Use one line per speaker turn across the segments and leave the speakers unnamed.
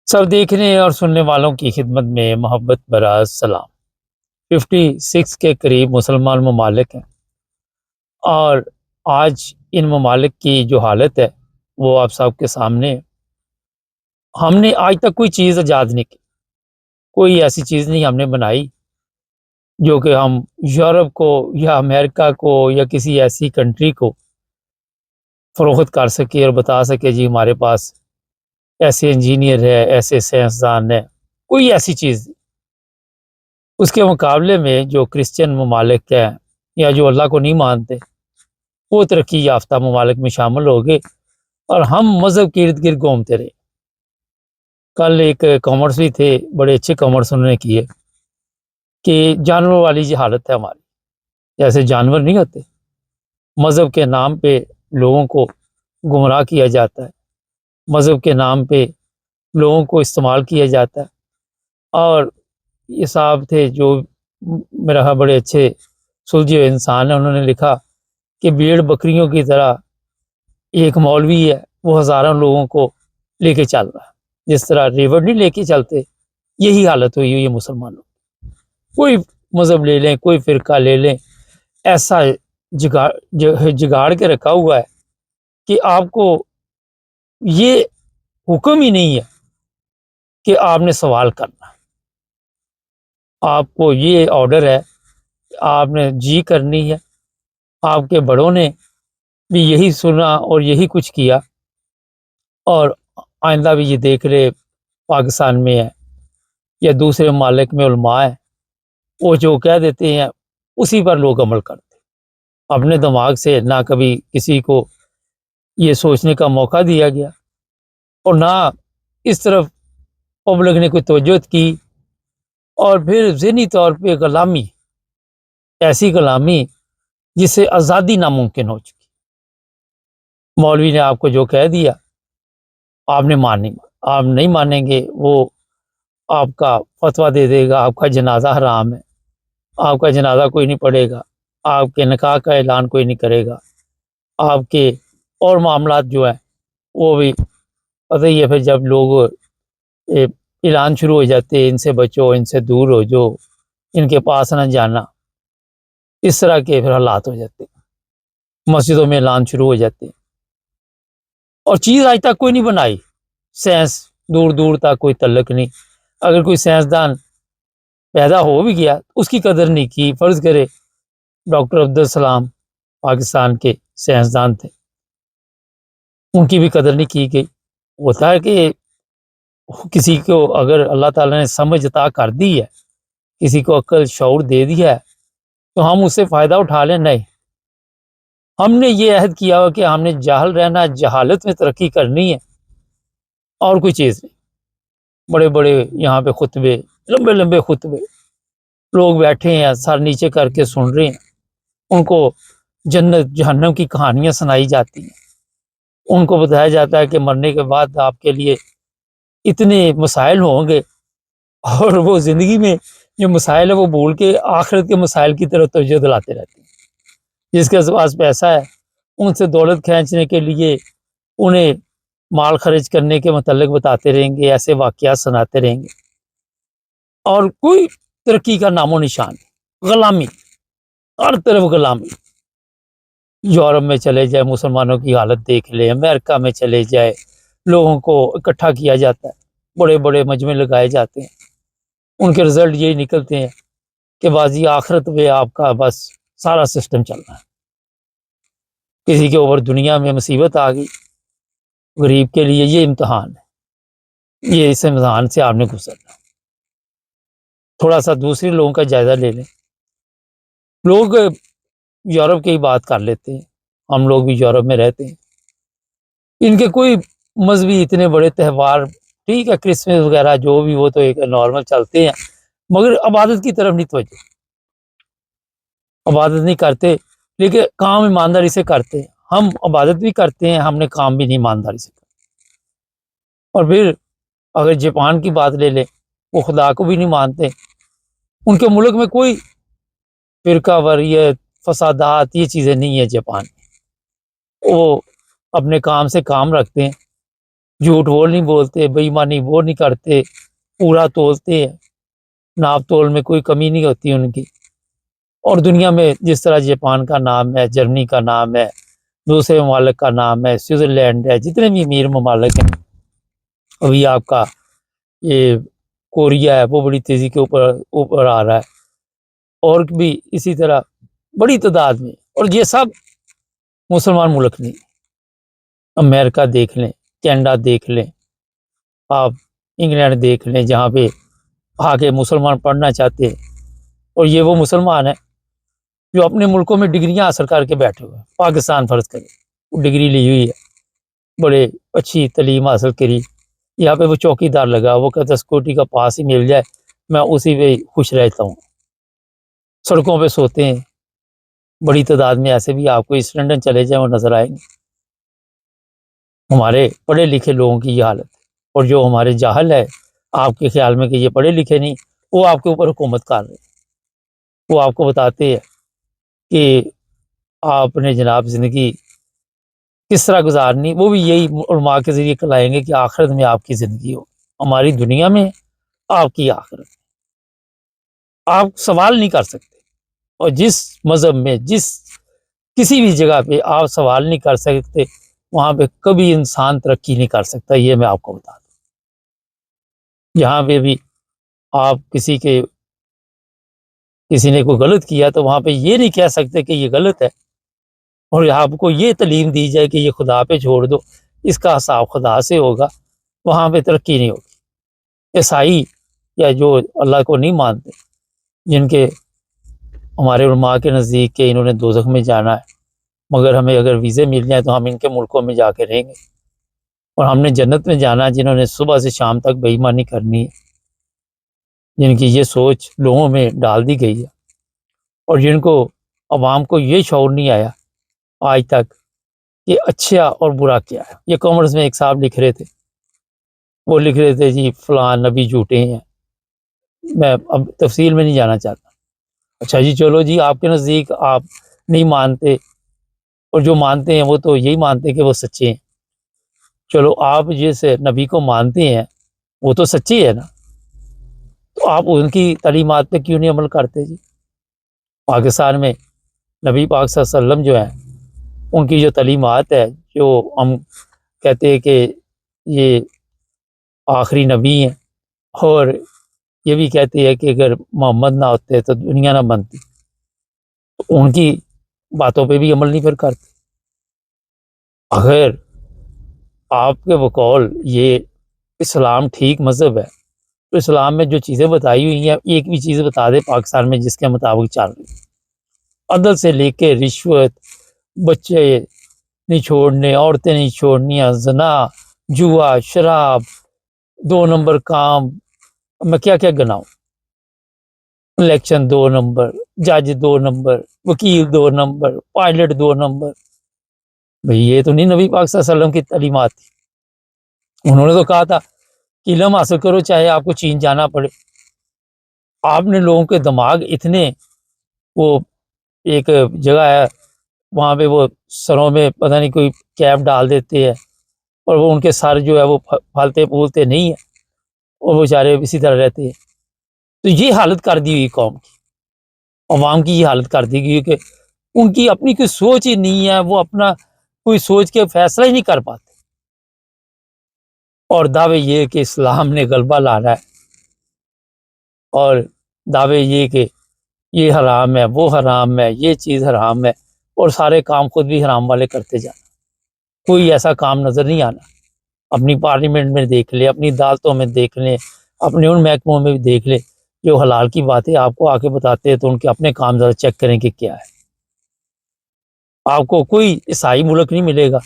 سب دیکھنے اور سننے والوں کی خدمت میں محبت برا سلام۔ 56 کے قریب مسلمان ممالک ہیں، اور آج ان ممالک کی جو حالت ہے وہ آپ سب کے سامنے ہے۔ ہم نے آج تک کوئی چیز ایجاد نہیں کی، کوئی ایسی چیز نہیں ہم نے بنائی جو کہ ہم یورپ کو یا امریکہ کو یا کسی ایسی کنٹری کو فروخت کر سکے اور بتا سکے جی ہمارے پاس ایسے انجینئر ہے، ایسے سائنسدان ہے، کوئی ایسی چیز نہیں۔ اس کے مقابلے میں جو کرسچن ممالک ہیں یا جو اللہ کو نہیں مانتے، وہ ترقی یافتہ ممالک میں شامل ہو گئے اور ہم مذہب کے ارد گرد گھومتے رہے۔ کل ایک کامرس بھی تھے، بڑے اچھے کامرس انہوں نے کیے کہ جانوروں والی جو حالت ہے ہماری، جیسے جانور نہیں ہوتے، مذہب کے نام پہ لوگوں کو گمراہ کیا جاتا ہے، مذہب کے نام پہ لوگوں کو استعمال کیا جاتا ہے۔ اور یہ صاحب تھے جو میرا بڑے اچھے سلجھے ہوئے انسان ہیں، انہوں نے لکھا کہ بھیڑ بکریوں کی طرح ایک مولوی ہے، وہ ہزاروں لوگوں کو لے کے چل رہا ہے، جس طرح ریور نہیں لے کے چلتے، یہی حالت ہوئی ہے مسلمانوں۔ کوئی مذہب لے لیں، کوئی فرقہ لے لیں، ایسا جگاڑ کے رکھا ہوا ہے کہ آپ کو یہ حکم ہی نہیں ہے کہ آپ نے سوال کرنا، آپ کو یہ آرڈر ہے کہ آپ نے جی کرنی ہے۔ آپ کے بڑوں نے بھی یہی سنا اور یہی کچھ کیا، اور آئندہ بھی یہ دیکھ رہے پاکستان میں ہے یا دوسرے ممالک میں علماء ہیں، وہ جو کہہ دیتے ہیں اسی پر لوگ عمل کرتے، اپنے دماغ سے نہ کبھی کسی کو یہ سوچنے کا موقع دیا گیا اور نہ اس طرف پبلک نے کوئی توجہ کی، اور پھر ذہنی طور پہ غلامی، ایسی غلامی جس سے آزادی ناممکن ہو چکی۔ مولوی نے آپ کو جو کہہ دیا آپ نے ماننی، آپ نہیں مانیں گے، وہ آپ کا فتویٰ دے دے گا، آپ کا جنازہ حرام ہے، آپ کا جنازہ کوئی نہیں پڑھے گا، آپ کے نکاح کا اعلان کوئی نہیں کرے گا، آپ کے اور معاملات جو ہیں وہ بھی پتہ ہی ہے۔ پھر جب لوگ اعلان شروع ہو جاتے ہیں ان سے بچو، ان سے دور ہو جو، ان کے پاس نہ جانا، اس طرح کے پھر حالات ہو جاتے ہیں، مسجدوں میں اعلان شروع ہو جاتے ہیں، اور چیز آج تک کوئی نہیں بنائی۔ سائنس دور دور تک کوئی تعلق نہیں، اگر کوئی سائنسدان پیدا ہو بھی گیا اس کی قدر نہیں کی۔ فرض کرے ڈاکٹر عبدالسلام پاکستان کے سائنسدان تھے، ان کی بھی قدر نہیں کی گئی۔ ہوتا ہے کہ کسی کو اگر اللہ تعالیٰ نے سمجھ عطا کر دی ہے، کسی کو عقل شعور دے دیا ہے، تو ہم اس سے فائدہ اٹھا لیں؟ نہیں، ہم نے یہ عہد کیا ہوا کہ ہم نے جاہل رہنا، جہالت میں ترقی کرنی ہے، اور کوئی چیز نہیں۔ بڑے بڑے یہاں پہ خطبے، لمبے لمبے خطبے، لوگ بیٹھے ہیں سر نیچے کر کے سن رہے ہیں، ان کو جنت جہنم کی کہانیاں سنائی جاتی ہیں، ان کو بتایا جاتا ہے کہ مرنے کے بعد آپ کے لیے اتنے مسائل ہوں گے، اور وہ زندگی میں جو مسائل ہے وہ بھول کے آخرت کے مسائل کی طرف توجہ دلاتے رہتے ہیں۔ جس کے پاس پیسہ ہے ان سے دولت کھینچنے کے لیے انہیں مال خرچ کرنے کے متعلق بتاتے رہیں گے، ایسے واقعات سناتے رہیں گے، اور کوئی ترقی کا نام و نشان نہیں۔ غلامی، ہر طرف غلامی۔ یورپ میں چلے جائے مسلمانوں کی حالت دیکھ لیں، امریکہ میں چلے جائے لوگوں کو اکٹھا کیا جاتا ہے، بڑے بڑے مجمع لگائے جاتے ہیں، ان کے رزلٹ یہی نکلتے ہیں کہ بازی آخرت میں آپ کا بس سارا سسٹم چل رہا ہے۔ کسی کے اوپر دنیا میں مصیبت آ گئی، غریب کے لیے یہ امتحان ہے، یہ اس امتحان سے آپ نے گزرنا۔ تھوڑا سا دوسرے لوگوں کا جائزہ لے لیں، لوگ یورپ کی ہی بات کر لیتے ہیں، ہم لوگ بھی یورپ میں رہتے ہیں، ان کے کوئی مذہبی اتنے بڑے تہوار، ٹھیک ہے کرسمس وغیرہ جو بھی، وہ تو ایک نارمل چلتے ہیں، مگر عبادت کی طرف نہیں توجہ، عبادت نہیں کرتے، لیکن کام ایمانداری سے کرتے ہیں۔ ہم عبادت بھی کرتے ہیں، ہم نے کام بھی نہیں ایمانداری سے کرتے۔ اور پھر اگر جاپان کی بات لے لیں، وہ خدا کو بھی نہیں مانتے، ان کے ملک میں کوئی فرقہ واریت، فسادات، یہ چیزیں نہیں ہیں۔ جاپان وہ اپنے کام سے کام رکھتے ہیں، جھوٹ وہ نہیں بولتے، بےایمانی وہ نہیں کرتے، پورا تولتے ہیں، ناپ تول میں کوئی کمی نہیں ہوتی ان کی۔ اور دنیا میں جس طرح جاپان کا نام ہے، جرمنی کا نام ہے، دوسرے ممالک کا نام ہے، سوئٹزرلینڈ ہے، جتنے بھی امیر ممالک ہیں، ابھی آپ کا یہ کوریا ہے وہ بڑی تیزی کے اوپر آ رہا ہے، اور بھی اسی طرح بڑی تعداد میں، اور یہ سب مسلمان ملک نہیں۔ امریکہ دیکھ لیں، کینیڈا دیکھ لیں، آپ انگلینڈ دیکھ لیں، جہاں پہ آگے مسلمان پڑھنا چاہتے ہیں، اور یہ وہ مسلمان ہیں جو اپنے ملکوں میں ڈگریاں حاصل کر کے بیٹھے ہوئے ہیں۔ پاکستان فرض کریں، وہ ڈگری لی ہوئی ہے، بڑے اچھی تعلیم حاصل کری، یہاں پہ وہ چوکی دار لگا، وہ کہتا ہے سیکورٹی کا پاس ہی مل جائے میں اسی پہ خوش رہتا ہوں، سڑکوں پہ سوتے ہیں۔ بڑی تعداد میں ایسے بھی آپ کو ایسٹ لنڈن چلے جائیں وہ نظر آئیں گے۔ ہمارے پڑھے لکھے لوگوں کی یہ حالت ہے، اور جو ہمارے جاہل ہے آپ کے خیال میں کہ یہ پڑھے لکھے نہیں، وہ آپ کے اوپر حکومت کر رہے ہیں، وہ آپ کو بتاتے ہیں کہ آپ نے جناب زندگی کس طرح گزارنی، وہ بھی یہی علماء کے ذریعے کلائیں گے کہ آخرت میں آپ کی زندگی ہو، ہماری دنیا میں آپ کی آخرت۔ آپ سوال نہیں کر سکتے، اور جس مذہب میں کسی بھی جگہ پہ آپ سوال نہیں کر سکتے، وہاں پہ کبھی انسان ترقی نہیں کر سکتا، یہ میں آپ کو بتا دوں۔ جہاں پہ بھی آپ کسی نے کوئی غلط کیا تو وہاں پہ یہ نہیں کہہ سکتے کہ یہ غلط ہے، اور آپ کو یہ تعلیم دی جائے کہ یہ خدا پہ چھوڑ دو، اس کا حساب خدا سے ہوگا، وہاں پہ ترقی نہیں ہوگی۔ عیسائی یا جو اللہ کو نہیں مانتے، جن کے ہمارے علماء کے نزدیک کہ انہوں نے دوزخ میں جانا ہے، مگر ہمیں اگر ویزے مل جائیں تو ہم ان کے ملکوں میں جا کے رہیں گے، اور ہم نے جنت میں جانا ہے، جنہوں نے صبح سے شام تک بے ایمانی کرنی ہے، جن کی یہ سوچ لوگوں میں ڈال دی گئی ہے، اور جن کو عوام کو یہ شعور نہیں آیا آج تک کہ اچھا اور برا کیا ہے۔ یہ کامرس میں ایک صاحب لکھ رہے تھے، وہ لکھ رہے تھے جی فلاں نبی جھوٹے ہیں، میں اب تفصیل میں نہیں جانا چاہتا۔ اچھا جی چلو جی، آپ کے نزدیک آپ نہیں مانتے، اور جو مانتے ہیں وہ تو یہی مانتے ہیں کہ وہ سچے ہیں، چلو آپ جس نبی کو مانتے ہیں وہ تو سچی ہے نا، تو آپ ان کی تعلیمات پہ کیوں نہیں عمل کرتے جی؟ پاکستان میں نبی پاک صلی اللہ علیہ وسلم جو ہیں، ان کی جو تعلیمات ہے، جو ہم کہتے ہیں کہ یہ آخری نبی ہیں، اور یہ بھی کہتے ہیں کہ اگر محمد نہ ہوتے تو دنیا نہ بنتی، تو ان کی باتوں پہ بھی عمل نہیں پھر کرتے۔ اگر آپ کے بقول یہ اسلام ٹھیک مذہب ہے، تو اسلام میں جو چیزیں بتائی ہوئی ہیں، ایک بھی چیز بتا دے پاکستان میں جس کے مطابق چل رہی ہے، عدل سے لے کے رشوت، بچے نہیں چھوڑنے، عورتیں نہیں چھوڑنیاں، زنا، جوا، شراب، 2 نمبر کام، میں کیا کیا گناؤں، الیکشن 2 نمبر، جج 2 نمبر، وکیل 2 نمبر، پائلٹ 2 نمبر۔ بھئی یہ تو نہیں نبی پاک صلی اللہ علیہ وسلم کی تعلیمات تھی۔ انہوں نے تو کہا تھا کہ علم حاصل کرو چاہے آپ کو چین جانا پڑے۔ آپ نے لوگوں کے دماغ اتنے، وہ ایک جگہ ہے وہاں پہ وہ سروں میں پتہ نہیں کوئی کیپ ڈال دیتے ہیں، اور وہ ان کے سر جو ہے وہ پھلتے پھولتے نہیں ہیں، اور وہ بیچارے اسی طرح رہتے ہیں۔ تو یہ حالت کر دی ہوئی قوم کی، عوام کی یہ حالت کر دی گئی کہ ان کی اپنی کوئی سوچ ہی نہیں ہے، وہ اپنا کوئی سوچ کے فیصلہ ہی نہیں کر پاتے، اور دعوے یہ کہ اسلام نے غلبہ لانا ہے، اور دعوے یہ کہ یہ حرام ہے، وہ حرام ہے، یہ چیز حرام ہے، اور سارے کام خود بھی حرام والے کرتے جانا۔ کوئی ایسا کام نظر نہیں آنا۔ اپنی پارلیمنٹ میں دیکھ لیں، اپنی عدالتوں میں دیکھ لیں، اپنے ان محکموں میں بھی دیکھ لیں، جو حلال کی باتیں آپ کو آ کے بتاتے ہیں تو ان کے اپنے کام ذرا چیک کریں کہ کیا ہے۔ آپ کو کوئی عیسائی ملک نہیں ملے گا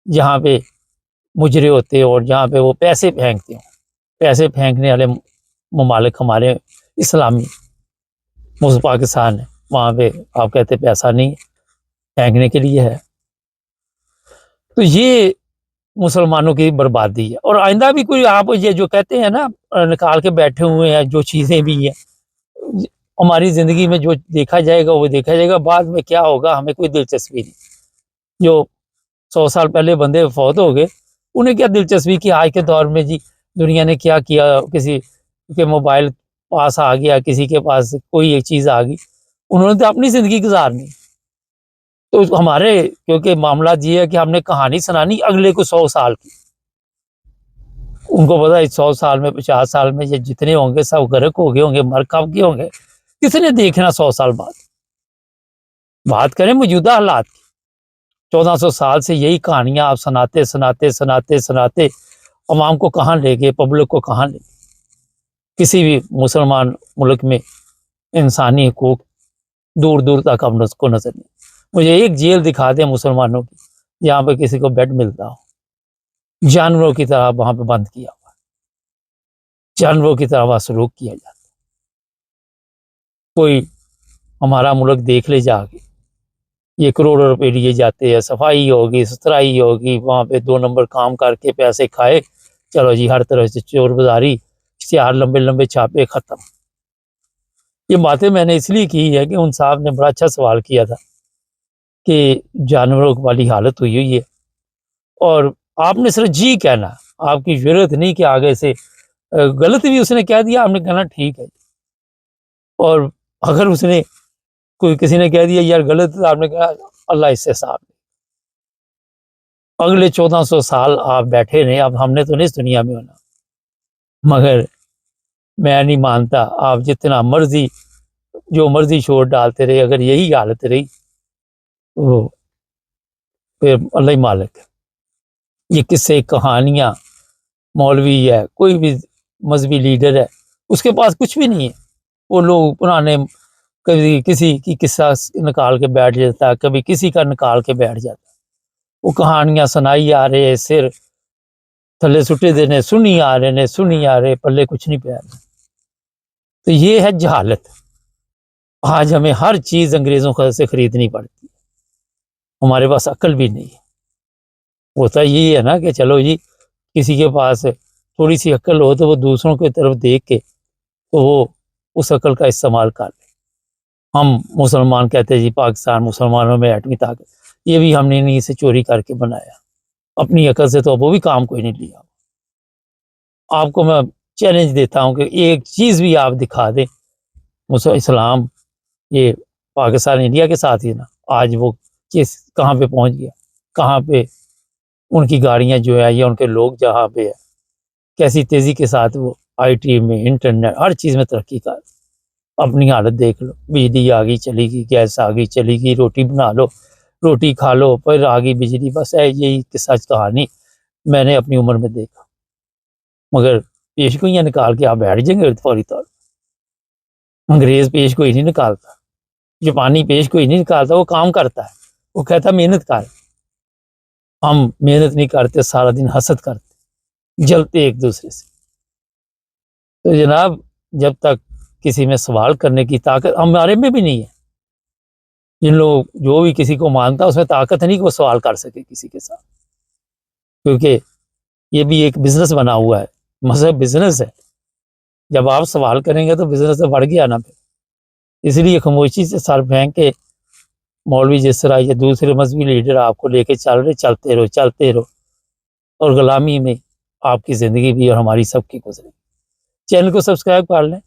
جہاں پہ مجرے ہوتے اور جہاں پہ وہ پیسے پھینکتے ہوں۔ پیسے پھینکنے والے ممالک ہمارے اسلامی پاکستان ہے، وہاں پہ آپ کہتے پیسہ نہیں پھینکنے کے لیے ہے۔ تو یہ مسلمانوں کی بربادی ہے، اور آئندہ بھی کوئی آپ یہ جو کہتے ہیں نا نکال کے بیٹھے ہوئے ہیں، جو چیزیں بھی ہیں ہماری زندگی میں جو دیکھا جائے گا وہ دیکھا جائے گا، بعد میں کیا ہوگا ہمیں کوئی دلچسپی نہیں۔ جو 100 سال پہلے بندے فوت ہو گئے انہیں کیا دلچسپی کہ آج کے دور میں جی دنیا نے کیا کیا، کسی کے موبائل پاس آ گیا، کسی کے پاس کوئی ایک چیز آ گئی، انہوں نے تو اپنی زندگی گزارنی۔ تو ہمارے کیونکہ معاملات یہ ہے کہ ہم نے کہانی سنانی اگلے کو 100 سال کی، ان کو پتا ہے 100 سال میں 50 سال میں یہ جتنے ہوں گے سب غرق ہو گئے ہوں گے، مر کب کے ہوں گے، کس نے دیکھنا 100 سال بعد۔ بات کریں موجودہ حالات کی، 1400 سال سے یہی کہانیاں آپ سناتے سناتے سناتے سناتے عوام کو کہاں لے گئے، پبلک کو کہاں لے گئے۔ کسی بھی مسلمان ملک میں انسانی حقوق دور دور تک ہم کو نظر نہیں۔ مجھے ایک جیل دکھا دیں مسلمانوں کی جہاں پہ کسی کو بیڈ ملتا ہو، جانوروں کی طرح وہاں پہ بند کیا ہوا، جانوروں کی طرح وہاں سلوک کیا جاتا۔ کوئی ہمارا ملک دیکھ لے جا کے، یہ کروڑوں روپے لیے جاتے ہیں، صفائی ہوگی ستھرائی ہوگی، وہاں پہ 2 نمبر کام کر کے پیسے کھائے، چلو جی ہر طرح سے چور بازاری، اشتہار لمبے لمبے چھاپے، ختم۔ یہ باتیں میں نے اس لیے کی ہے کہ ان صاحب نے بڑا اچھا سوال کیا تھا کہ جانوروں والی حالت ہوئی ہے، اور آپ نے صرف جی کہنا، آپ کی ضرورت نہیں کہ آگے سے غلط بھی اس نے کہہ دیا آپ نے کہنا ٹھیک ہے، اور اگر اس نے کسی نے کہہ دیا یار غلط، آپ نے کہا اللہ اس سے صاف۔ اگلے 1400 سال آپ بیٹھے رہے، اب ہم نے تو نہیں اس دنیا میں ہونا، مگر میں نہیں مانتا آپ جتنا مرضی جو مرضی چھوڑ ڈالتے رہے، اگر یہی حالت رہی تو پھر اللہ ہی مالک ہے۔ یہ قصے کہانیاں، مولوی ہے، کوئی بھی مذہبی لیڈر ہے، اس کے پاس کچھ بھی نہیں ہے، وہ لوگ پرانے کبھی کسی کی قصہ نکال کے بیٹھ جاتا ہے، کبھی کسی کا نکال کے بیٹھ جاتا ہے، وہ کہانیاں سنائی آ رہے، سر تھلے سٹے دینے سنی آ رہے نے، سنی آ رہے، پلے کچھ نہیں پہ رہا۔ تو یہ ہے جہالت۔ آج ہمیں ہر چیز انگریزوں سے خریدنی پڑتی ہے، ہمارے پاس عقل بھی نہیں ہے۔ ہوتا یہی ہے نا کہ چلو جی کسی کے پاس تھوڑی سی عقل ہو تو وہ دوسروں کی طرف دیکھ کے تو وہ اس عقل کا استعمال کر لے۔ ہم مسلمان کہتے ہیں جی پاکستان مسلمانوں میں ایٹمی طاقت، یہ بھی ہم نے نہیں سے چوری کر کے بنایا، اپنی عقل سے تو وہ بھی کام کوئی نہیں لیا۔ آپ کو میں چیلنج دیتا ہوں کہ ایک چیز بھی آپ دکھا دیں، اسلام یہ پاکستان انڈیا کے ساتھ ہی نا، آج وہ کہاں پہ پہنچ گیا، کہاں پہ ان کی گاڑیاں جو ہے یا ان کے لوگ جہاں پہ ہے، کیسی تیزی کے ساتھ وہ آئی ٹی میں، انٹرنیٹ، ہر چیز میں ترقی کر۔ اپنی حالت دیکھ لو، بجلی آ گئی چلی گئی، گیس آ گئی چلی گئی، روٹی بنا لو، روٹی کھا لو، پھر آ گئی بجلی، بس ہے یہی سچ کہانی میں نے اپنی عمر میں دیکھا۔ مگر پیش گوئیاں نکال کے آپ بیٹھ جائیں گے فوری طور پر۔ انگریز پیش گوئی نہیں نکالتا، جاپانی پیش گوئی نہیں نکالتا، وہ کام کرتا ہے، وہ کہتا ہے محنت کر۔ ہم محنت نہیں کرتے، سارا دن حسد کرتے، جلتے ایک دوسرے سے۔ تو جناب جب تک کسی میں سوال کرنے کی طاقت ہمارے میں بھی نہیں ہے، جن لوگ جو بھی کسی کو مانتا اس میں طاقت نہیں کہ وہ سوال کر سکے کسی کے ساتھ، کیونکہ یہ بھی ایک بزنس بنا ہوا ہے، مذہب بزنس ہے، جب آپ سوال کریں گے تو بزنس سے بڑھ گیا نا پھر۔ اس لیے خاموشی سے سر پھینک کے مولوی جس طرح یا دوسرے مذہبی لیڈر آپ کو لے کے چل رہے، چلتے رہو چلتے رہو، اور غلامی میں آپ کی زندگی بھی اور ہماری سب کی گزرے۔ چینل کو سبسکرائب کر لیں۔